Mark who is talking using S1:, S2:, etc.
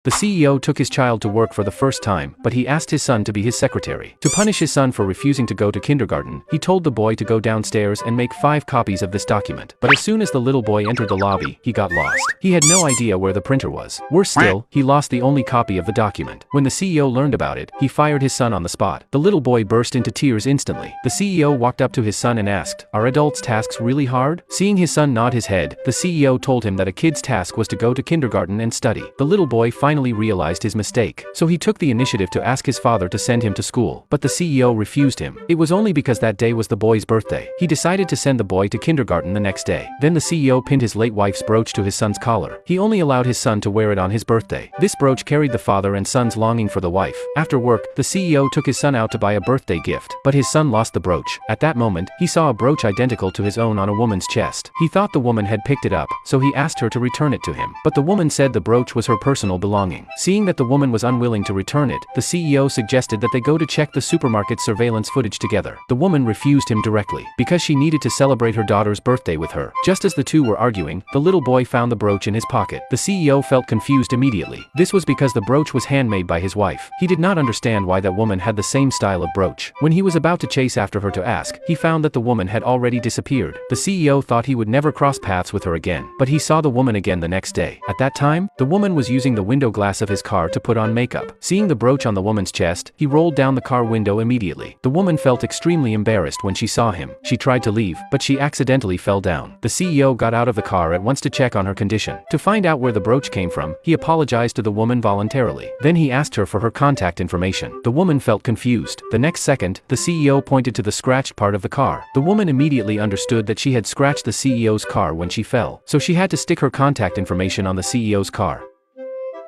S1: The CEO took his child to work for the first time, but he asked his son to be his secretary. To punish his son for refusing to go to kindergarten, he told the boy to go downstairs and make 5 copies of this document. But as soon as the little boy entered the lobby, he got lost. He had no idea where the printer was. Worse still, he lost the only copy of the document. When the CEO learned about it, he fired his son on the spot. The little boy burst into tears instantly. The CEO walked up to his son and asked, "Are adults' tasks really hard?" Seeing his son nod his head, the CEO told him that a kid's task was to go to kindergarten and study. The little boy finally realized his mistake, so he took the initiative to ask his father to send him to school. But the CEO refused him. It was only because that day was the boy's birthday. He decided to send the boy to kindergarten the next day. Then the CEO pinned his late wife's brooch to his son's collar. He only allowed his son to wear it on his birthday. This brooch carried the father and son's longing for the wife. After work, the CEO took his son out to buy a birthday gift, but his son lost the brooch. At that moment, he saw a brooch identical to his own on a woman's chest. He thought the woman had picked it up, so he asked her to return it to him. But the woman said the brooch was her personal belonging. Seeing that the woman was unwilling to return it, the CEO suggested that they go to check the supermarket surveillance footage together. The woman refused him directly, because she needed to celebrate her daughter's birthday with her. Just as the two were arguing, the little boy found the brooch in his pocket. The CEO felt confused immediately. This was because the brooch was handmade by his wife. He did not understand why that woman had the same style of brooch. When he was about to chase after her to ask, he found that the woman had already disappeared. The CEO thought he would never cross paths with her again, but he saw the woman again the next day. At that time, the woman was using the window glass of his car to put on makeup. Seeing the brooch on the woman's chest, he rolled down the car window immediately. The woman felt extremely embarrassed when she saw him. She tried to leave, but she accidentally fell down. The CEO got out of the car at once to check on her condition. To find out where the brooch came from, he apologized to the woman voluntarily. Then he asked her for her contact information. The woman felt confused. The next second, the CEO pointed to the scratched part of the car. The woman immediately understood that she had scratched the CEO's car when she fell, so she had to stick her contact information on the CEO's car.